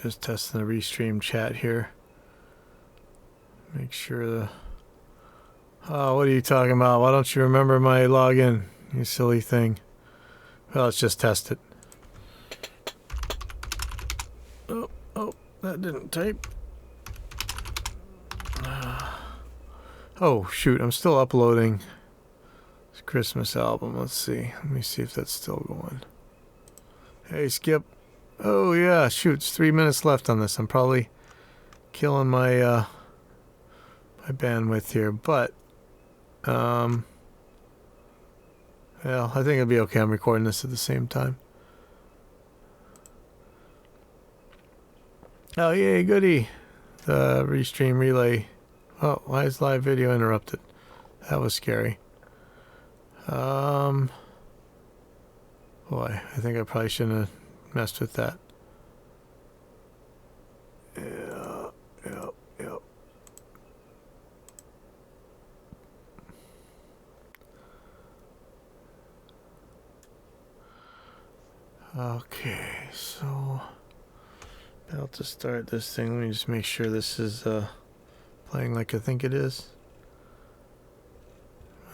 Just testing the restream chat here. Make sure the... Oh, what are you talking about? Why don't you remember my login, you silly thing? Well, let's just test it. Oh, that didn't type. Oh, shoot, I'm still uploading this Christmas album. Let's see. Let me see if that's still going. Hey, Skip. Oh, yeah, shoot, it's 3 minutes left on this. I'm probably killing my my bandwidth here, but well, I think it'll be okay. I'm recording this at the same time. Oh, yay, goody. The restream relay. Oh, why is live video interrupted? That was scary. Boy, I think I probably shouldn't have messed with that. Yeah. Okay, so about to start this thing. Let me just make sure this is playing like I think it is.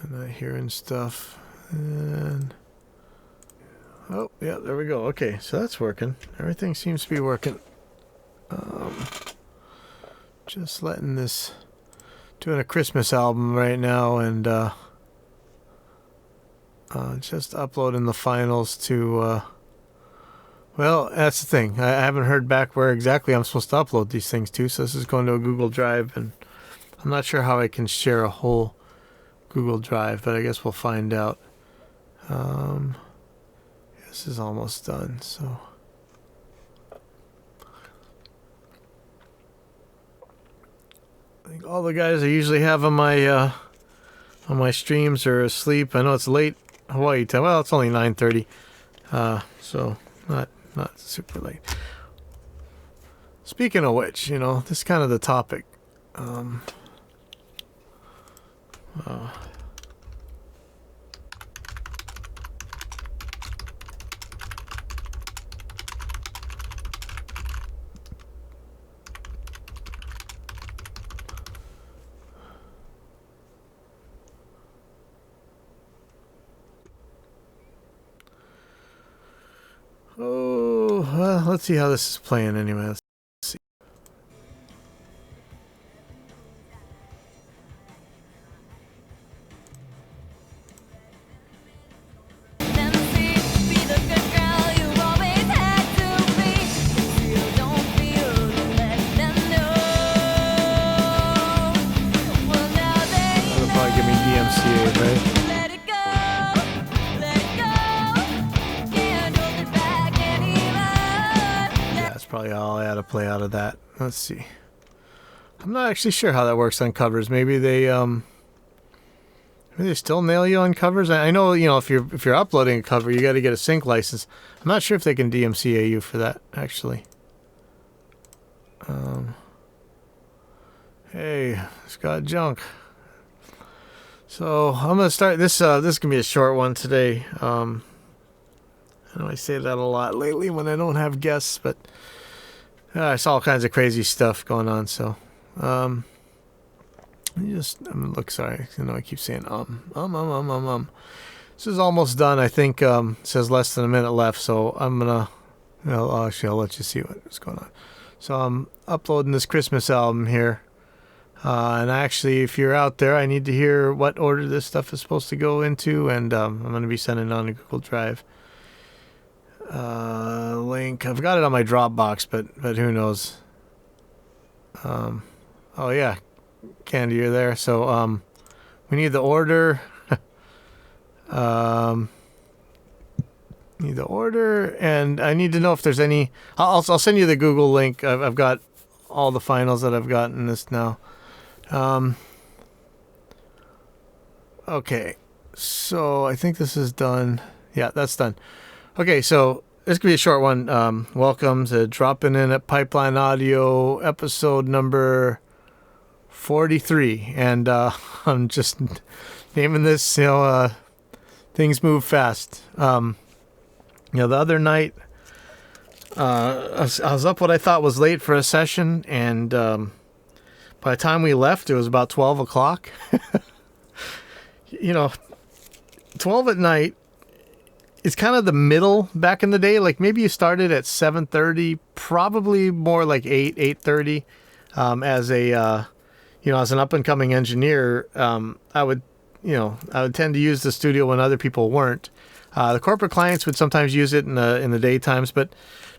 I'm not hearing stuff. And oh, yeah, there we go. Okay, so that's working. Everything seems to be working. Just letting this, doing a Christmas album right now, and just uploading the finals to well, that's the thing. I haven't heard back where exactly I'm supposed to upload these things to, so this is going to a Google Drive, and I'm not sure how I can share a whole Google Drive, but I guess we'll find out. This is almost done, so... I think all the guys I usually have on my streams are asleep. I know it's late Hawaii time. Well, it's only 9:30, so not super late. Speaking of which, you know, this is kind of the topic. Oh, well, let's see how this is playing anyway. Let's see. That'll probably give me DMCA, right? Probably all I had to play out of that. Let's see. I'm not actually sure how that works on covers. Maybe they still nail you on covers. I know, you know, if you're uploading a cover, you got to get a sync license. I'm not sure if they can DMCA you for that actually. Hey, Scott Junk. So I'm gonna start this. This can be a short one today. I know I say that a lot lately when I don't have guests, but I saw all kinds of crazy stuff going on. So, I'm look, sorry. You know, I keep saying This is almost done. I think it says less than a minute left. So I'm gonna, actually, I'll let you see what's going on. So I'm uploading this Christmas album here, and actually, if you're out there, I need to hear what order this stuff is supposed to go into, and I'm gonna be sending it on to Google Drive. Link. I've got it on my Dropbox, but who knows? Oh yeah, Candy, you're there. So we need the order. Need the order, and I need to know if there's any. I'll send you the Google link. I've got all the finals that I've gotten this now. Okay, so I think this is done. Yeah, that's done. Okay, so this could be a short one. Welcome to dropping in at Pipeline Audio, episode number 43. And I'm just naming this, things move fast. The other night, I was up what I thought was late for a session, and by the time we left, it was about 12 o'clock. 12 at night is kind of the middle back in the day. Like maybe you started at 7:30, probably more like 8:30. As an up and coming engineer, I would tend to use the studio when other people weren't. The corporate clients would sometimes use it in the daytimes, but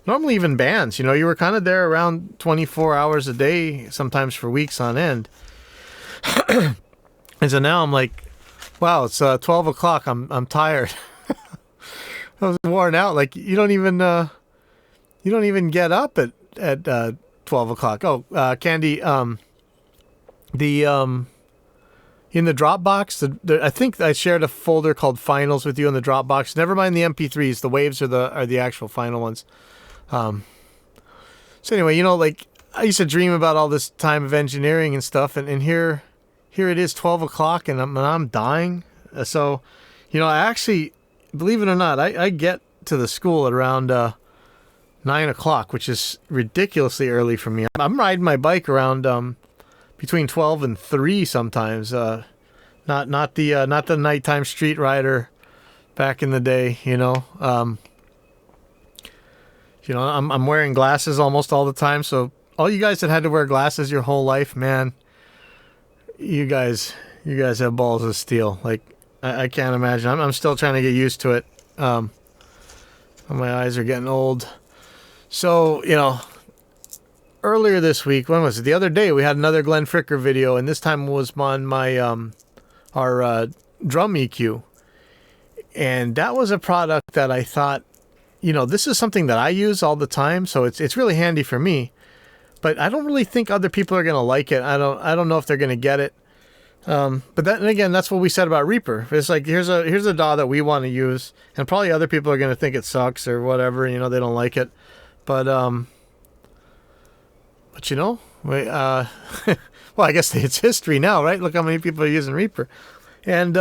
normally even bands, you were kind of there around 24 hours a day, sometimes for weeks on end. And so now I'm like, wow, it's 12 o'clock. I'm tired. I was worn out. Like you don't even get up at 12 o'clock. Oh, Candy, in the Dropbox, I think I shared a folder called Finals with you in the Dropbox. Never mind the MP3s. The waves are the actual final ones. So anyway, like I used to dream about all this time of engineering and stuff, and here it is, 12 o'clock, and I'm dying. So, I actually, believe it or not, I get to the school at around 9 o'clock, which is ridiculously early for me. I'm riding my bike around between 12 and 3 sometimes. Not the nighttime street rider back in the day. I'm wearing glasses almost all the time. So all you guys that had to wear glasses your whole life, man, you guys have balls of steel. Like I can't imagine. I'm still trying to get used to it. My eyes are getting old. So, earlier this week, when was it? The other day, we had another Glenn Fricker video, and this time was on my our drum EQ. And that was a product that I thought, this is something that I use all the time, so it's really handy for me. But I don't really think other people are going to like it. I don't know if they're going to get it. But then again, that's what we said about Reaper. It's like here's a DAW that we want to use, and probably other people are going to think it sucks or whatever. They don't like it. But well, I guess it's history now, right? Look how many people are using Reaper, and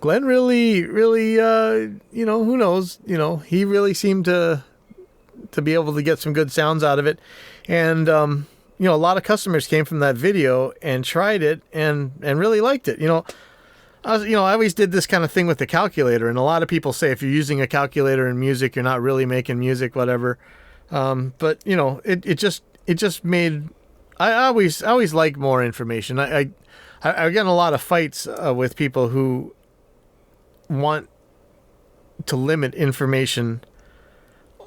Glenn really, who knows? He really seemed to be able to get some good sounds out of it, and a lot of customers came from that video and tried it and really liked it. I always did this kind of thing with the calculator, and a lot of people say if you're using a calculator in music, you're not really making music, whatever. But it just made. I always like more information. I get in a lot of fights with people who want to limit information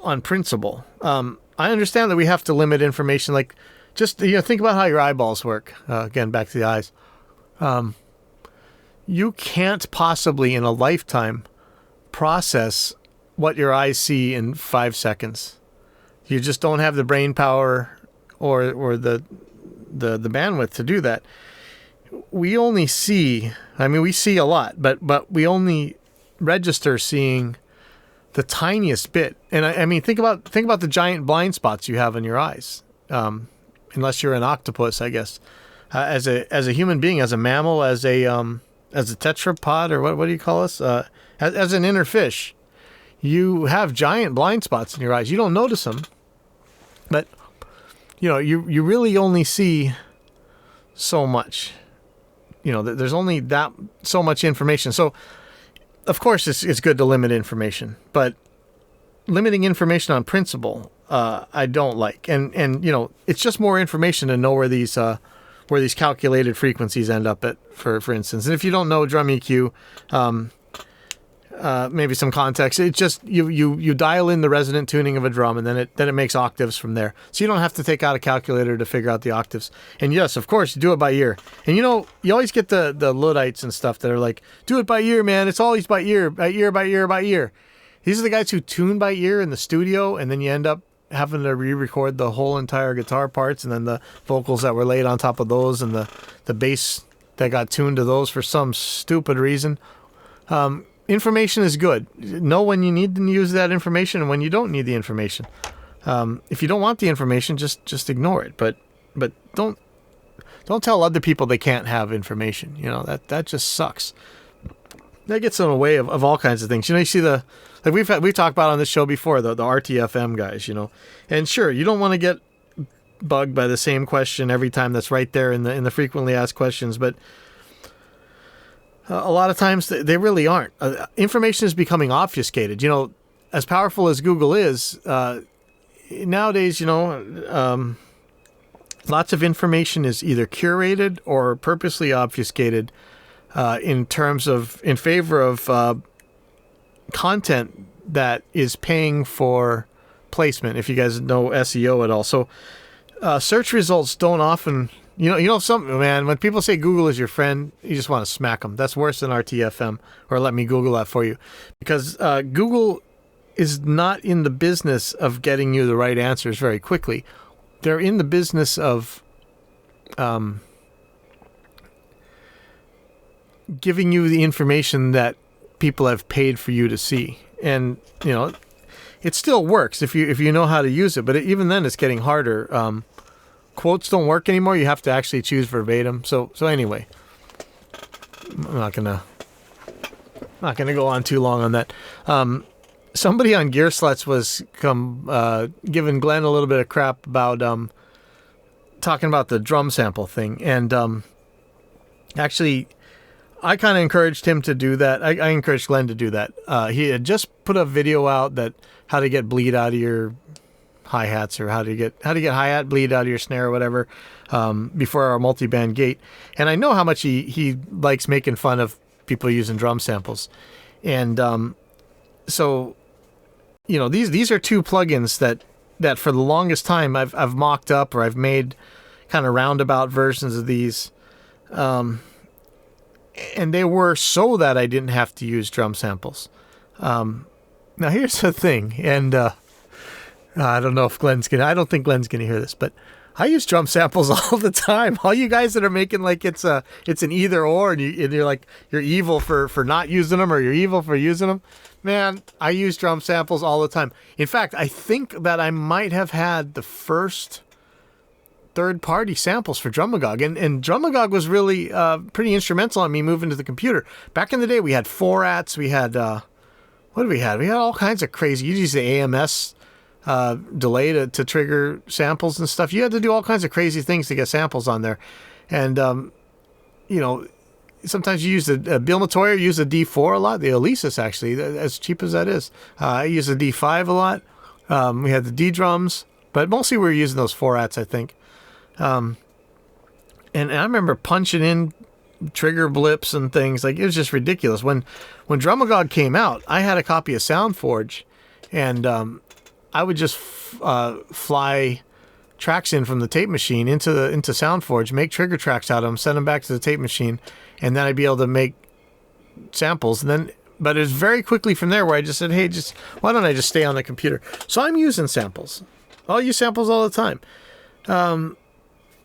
on principle. I understand that we have to limit information, like. Just, think about how your eyeballs work. Again, back to the eyes. You can't possibly in a lifetime process what your eyes see in 5 seconds. You just don't have the brain power or the bandwidth to do that. We only see, we see a lot, but we only register seeing the tiniest bit. And think about the giant blind spots you have in your eyes. Unless you're an octopus, I guess. As a human being, as a mammal, as a tetrapod, or what do you call us? As an inner fish, you have giant blind spots in your eyes. You don't notice them, but you really only see so much. There's only that so much information. So, of course, it's good to limit information, but limiting information on principle, I don't like, and it's just more information to know where these calculated frequencies end up at, for instance. And if you don't know drum EQ, maybe some context. It's just you dial in the resonant tuning of a drum, and then it makes octaves from there. So you don't have to take out a calculator to figure out the octaves. And yes, of course, you do it by ear. And you always get the Luddites and stuff that are like, do it by ear, man. It's always by ear, by ear, by ear, by ear. These are the guys who tune by ear in the studio, and then you end up having to re-record the whole entire guitar parts, and then the vocals that were laid on top of those, and the bass that got tuned to those for some stupid reason. Information is good. Know when you need to use that information and when you don't need the information. If you don't want the information, just ignore it. But don't tell other people they can't have information. That just sucks. that gets in the way of all kinds of things. You know, you see like we've talked about on this show before, the RTFM guys, you know, and sure, you don't want to get bugged by the same question every time that's right there in the frequently asked questions, but a lot of times they really aren't. Information is becoming obfuscated. You know, as powerful as Google is, nowadays, you know, lots of information is either curated or purposely obfuscated in favor of content that is paying for placement, if you guys know SEO at all. So search results don't often, you know something, man, when people say Google is your friend, you just want to smack them. That's worse than RTFM, or let me Google that for you. Because Google is not in the business of getting you the right answers very quickly. They're in the business of giving you the information that people have paid for you to see. And, you know, it still works if you know how to use it, but even then it's getting harder. Quotes don't work anymore. You have to actually choose verbatim. So anyway, I'm not gonna go on too long on that. Somebody on Gear Sluts was giving Glenn a little bit of crap about talking about the drum sample thing, and actually, I kind of encouraged him to do that. I encouraged Glenn to do that. He had just put a video out that how to get bleed out of your hi-hats, or how to get hi-hat bleed out of your snare or whatever, before our multi-band gate. And I know how much he likes making fun of people using drum samples. And so, you know, these are two plugins that for the longest time I've mocked up, or I've made kind of roundabout versions of these. And they were so that I didn't have to use drum samples. Now here's the thing, and I don't know if I don't think Glenn's gonna hear this, but I use drum samples all the time. All you guys that are making like it's an either or, and you're like, you're evil for not using them, or you're evil for using them. Man, I use drum samples all the time. In fact, I think that I might have had the first third-party samples for Drumagog, and Drumagog was really pretty instrumental on me moving to the computer. Back in the day, we had 4-ats, we had what did we had? We had all kinds of crazy. You use the AMS delay to trigger samples and stuff. You had to do all kinds of crazy things to get samples on there, and you know, sometimes you use the Bill Matoyer used the D4 a lot. The Alesis, actually, as cheap as that is, I use the D5 a lot. We had the D drums, but mostly we were using those 4-ats, I think. And I remember punching in trigger blips and things. Like, it was just ridiculous. When Drumagog came out, I had a copy of SoundForge, and I would just fly tracks in from the tape machine into SoundForge, make trigger tracks out of them, send them back to the tape machine, and then I'd be able to make samples. And then, but it was very quickly from there where I just said, hey, why don't I just stay on the computer? So I'm using samples. I'll use samples all the time.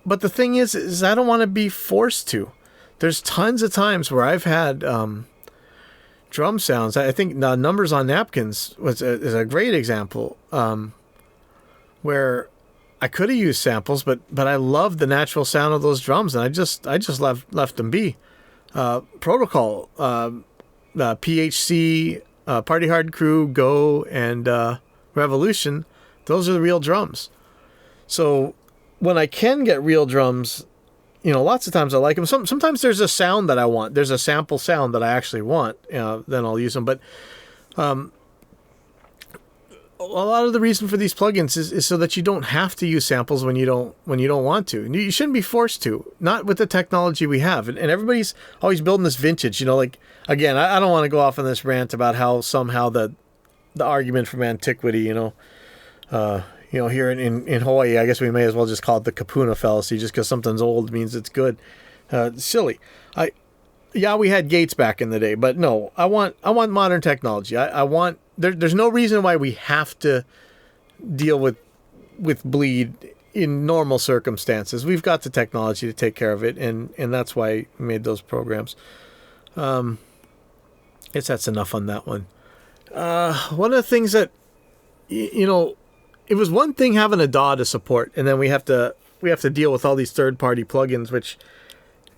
But the thing is I don't want to be forced to. There's tons of times where I've had drum sounds. I think Numbers on Napkins is a great example, where I could have used samples, but I loved the natural sound of those drums, and I just left them be. Protocol, PHC, Party Hard Crew, Go, and Revolution, those are the real drums. So when I can get real drums, you know, lots of times I like them. Sometimes there's a sound that I want. There's a sample sound that I actually want. Then I'll use them. But a lot of the reason for these plugins is so that you don't have to use samples when you don't want to. And you shouldn't be forced to. Not with the technology we have. And everybody's always building this vintage. You know, like, again, I don't want to go off on this rant about how somehow the argument from antiquity, you know, here in Hawaii, I guess we may as well just call it the Kapuna fallacy. Just because something's old means it's good. Silly. We had gates back in the day, but no, I want modern technology. I want there's no reason why we have to deal with bleed in normal circumstances. We've got the technology to take care of it, and that's why I made those programs. I guess that's enough on that one. One of the things that, you know, it was one thing having a DAW to support, and then we have to deal with all these third-party plugins, which,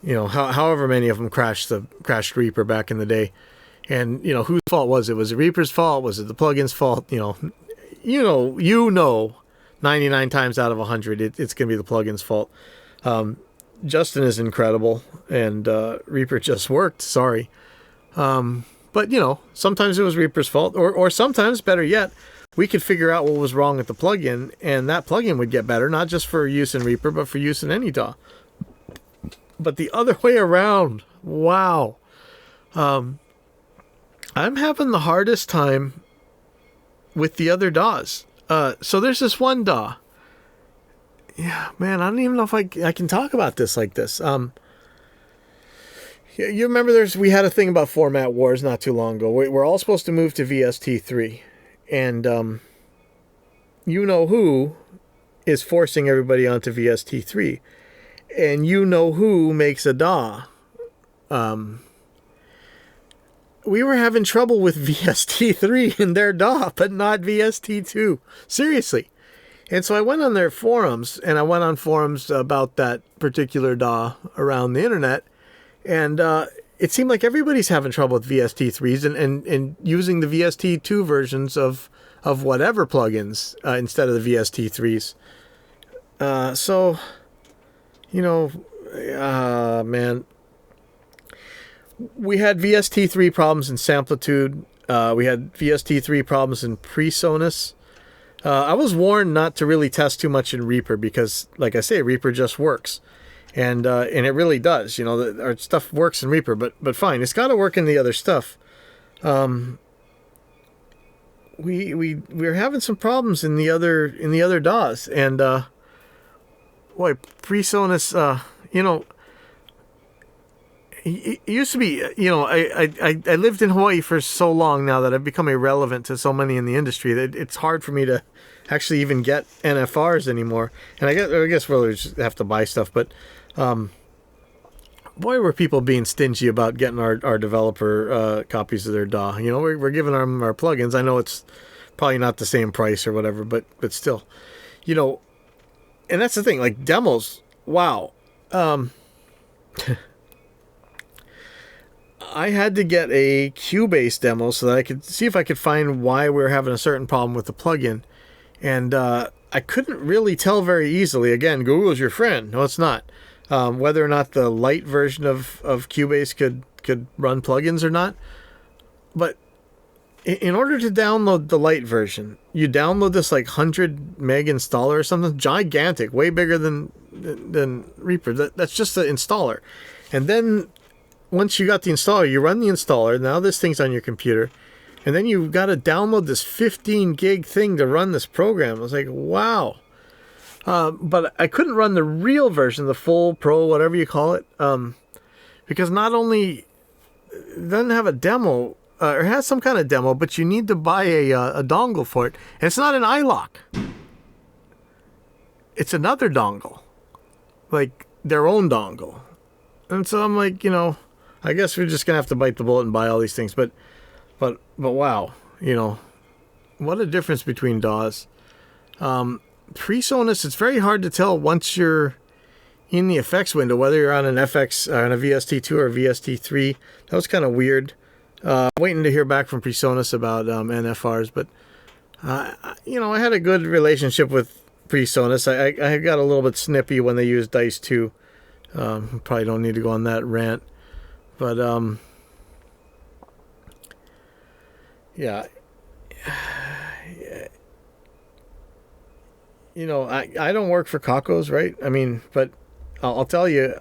you know, however many of them crashed Reaper back in the day. And, whose fault was it? Was it Reaper's fault? Was it the plugin's fault? 99 times out of 100, it's going to be the plugin's fault. Justin is incredible, and Reaper just worked. Sorry. But, sometimes it was Reaper's fault, or sometimes, better yet, we could figure out what was wrong with the plugin, and that plugin would get better, not just for use in Reaper, but for use in any DAW. But the other way around, wow. I'm having the hardest time with the other DAWs. So there's this one DAW. Yeah, man, I don't even know if I can talk about this like this. You remember we had a thing about format wars not too long ago. We're all supposed to move to VST3. And who is forcing everybody onto VST3. And who makes a DAW. We were having trouble with VST3 in their DAW, but not VST2. Seriously. And so I went on their forums, and I went on forums about that particular DAW around the internet. And it seemed like everybody's having trouble with VST3s and using the VST2 versions of whatever plugins instead of the VST3s. Man. We had VST3 problems in Samplitude. We had VST3 problems in PreSonus. I was warned not to really test too much in Reaper because, like I say, Reaper just works. And it really does. Our stuff works in Reaper, but fine. It's got to work in the other stuff. We're having some problems in the other DAWs, and boy, PreSonus. It used to be. I lived in Hawaii for so long now that I've become irrelevant to so many in the industry that it's hard for me to actually even get NFRs anymore. And I guess we'll just have to buy stuff, but. Boy, were people being stingy about getting our developer copies of their DAW. We're giving them our plugins. I know it's probably not the same price or whatever, but still, and that's the thing, like demos. Wow. I had to get a Cubase demo so that I could see if I could find why we were having a certain problem with the plugin. And I couldn't really tell very easily. Again, Google's your friend. No, it's not. Whether or not the light version of Cubase could run plugins or not. But in order to download the light version, you download this like 100 meg installer or something gigantic, way bigger than Reaper. That's just the installer. And then once you got the installer, you run the installer. Now this thing's on your computer. And then you've got to download this 15 gig thing to run this program. I was like, wow. But I couldn't run the real version, the full pro, whatever you call it, because not only it doesn't have a demo, or has some kind of demo, but you need to buy a dongle for it. And it's not an iLock. It's another dongle, like their own dongle. And so I'm like, I guess we're just gonna have to bite the bullet and buy all these things. But wow, what a difference between DAWs. PreSonus, it's very hard to tell once you're in the effects window whether you're on an FX, on a VST2 or a VST3. That was kind of weird. Waiting to hear back from PreSonus about NFRs, but I had a good relationship with PreSonus. I got a little bit snippy when they used Dice 2. Probably don't need to go on that rant, but yeah. I don't work for Kakos, right? I mean, but I'll tell you,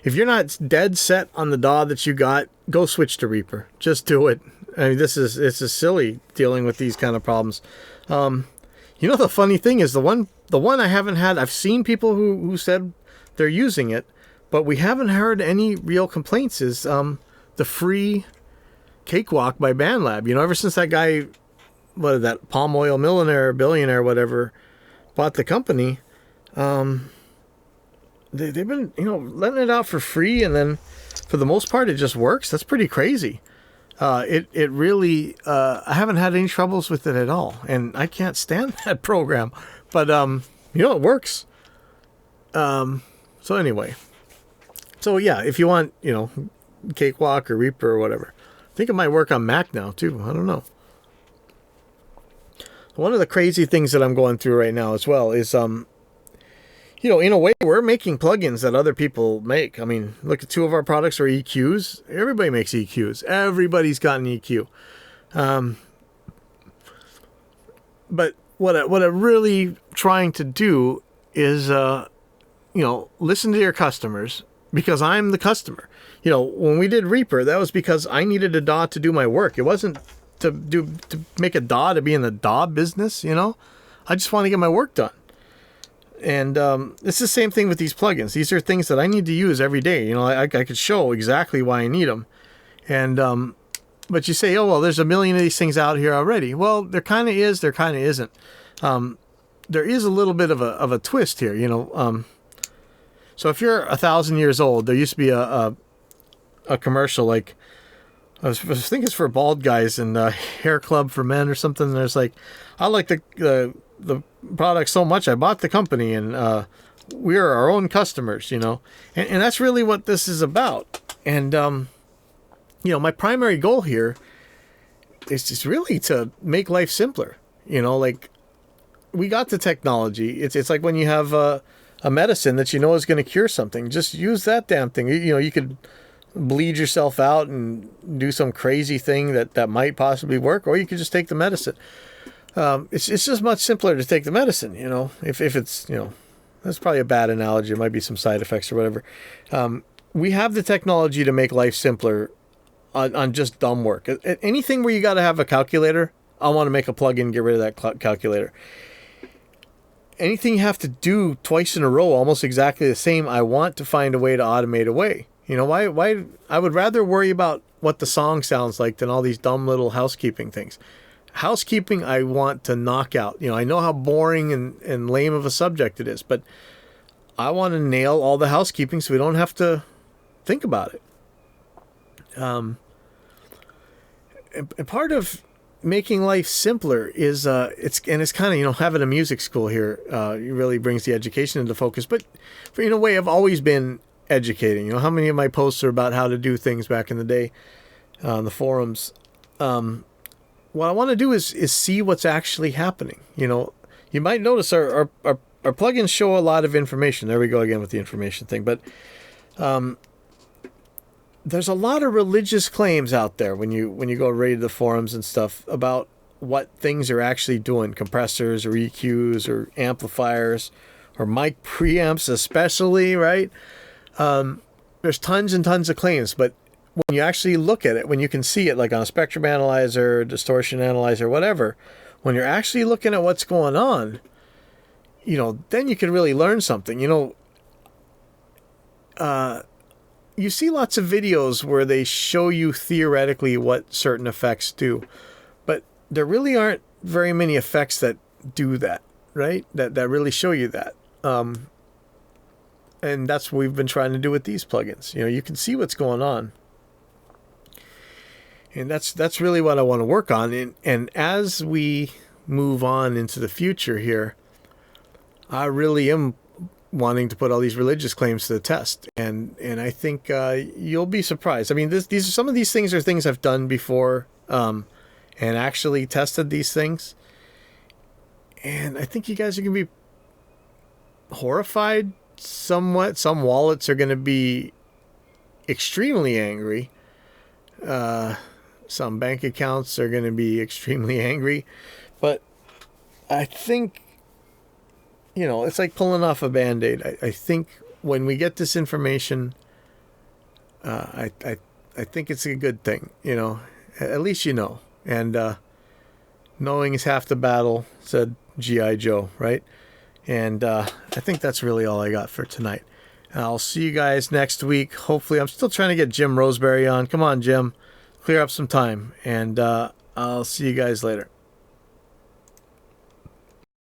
if you're not dead set on the DAW that you got, go switch to Reaper. Just do it. I mean, it's silly dealing with these kind of problems. The funny thing is the one I haven't had, I've seen people who said they're using it, but we haven't heard any real complaints, is the free Cakewalk by BandLab. Ever since that guy, that palm oil millionaire, billionaire, whatever, bought the company, they've been, letting it out for free, and then for the most part it just works. That's pretty crazy. It really, I haven't had any troubles with it at all, and I can't stand that program, but it works. So anyway, yeah, if you want, Cakewalk or Reaper or whatever, think it might work on Mac now too. I don't know. One of the crazy things that I'm going through right now as well is, in a way, we're making plugins that other people make. I mean, look at two of our products are EQs. Everybody makes EQs. Everybody's got an EQ. But what I'm really trying to do is, listen to your customers, because I'm the customer. When we did Reaper, that was because I needed a DAW to do my work. It wasn't to make a DAW to be in the DAW business. I just want to get my work done. And it's the same thing with these plugins. These are things that I need to use every day. I could show exactly why I need them. And but you say, oh, well, there's a million of these things out here already. Well, there kind of is, there kind of isn't. There is a little bit of a twist here, So if you're 1,000 years old, there used to be a commercial, like, I think it's for bald guys and Hair Club for Men or something. And there's like, I like the product so much, I bought the company, and we're our own customers, and that's really what this is about. And my primary goal here is just really to make life simpler. Like, we got the technology. It's like when you have a medicine that is going to cure something. Just use that damn thing. You could bleed yourself out and do some crazy thing that might possibly work, or you could just take the medicine. It's just much simpler to take the medicine, if it's, that's probably a bad analogy. It might be some side effects or whatever. We have the technology to make life simpler on just dumb work. Anything where you got to have a calculator, I want to make a plugin, get rid of that calculator. Anything you have to do twice in a row, almost exactly the same, I want to find a way to automate away. Why I would rather worry about what the song sounds like than all these dumb little housekeeping things. Housekeeping, I want to knock out. I know how boring and lame of a subject it is, but I want to nail all the housekeeping so we don't have to think about it. And part of making life simpler is it's kind of having a music school here it really brings the education into focus. But in a way, I've always been educating. How many of my posts are about how to do things back in the day on the forums? What I want to do is see what's actually happening. You might notice our plugins show a lot of information. There we go again with the information thing. But there's a lot of religious claims out there when you go read the forums and stuff about what things are actually doing, compressors or EQs or amplifiers or mic preamps especially, right? There's tons and tons of claims, but when you actually look at it, when you can see it like on a spectrum analyzer, distortion analyzer, whatever, when you're actually looking at what's going on, then you can really learn something. You see lots of videos where they show you theoretically what certain effects do, but there really aren't very many effects that do that, right? That really show you that. And that's what we've been trying to do with these plugins. You can see what's going on. And that's really what I want to work on. And as we move on into the future here, I really am wanting to put all these religious claims to the test. And I think you'll be surprised. I mean, these some of these things are things I've done before and actually tested these things. And I think you guys are going to be horrified somewhat. Some wallets are going to be extremely angry. Some bank accounts are going to be extremely angry. But I think, it's like pulling off a Band-Aid. I think when we get this information, I think it's a good thing, At least And knowing is half the battle, said G.I. Joe, right? And I think that's really all I got for tonight. And I'll see you guys next week. Hopefully, I'm still trying to get Jim Roseberry on. Come on, Jim. Clear up some time. And I'll see you guys later.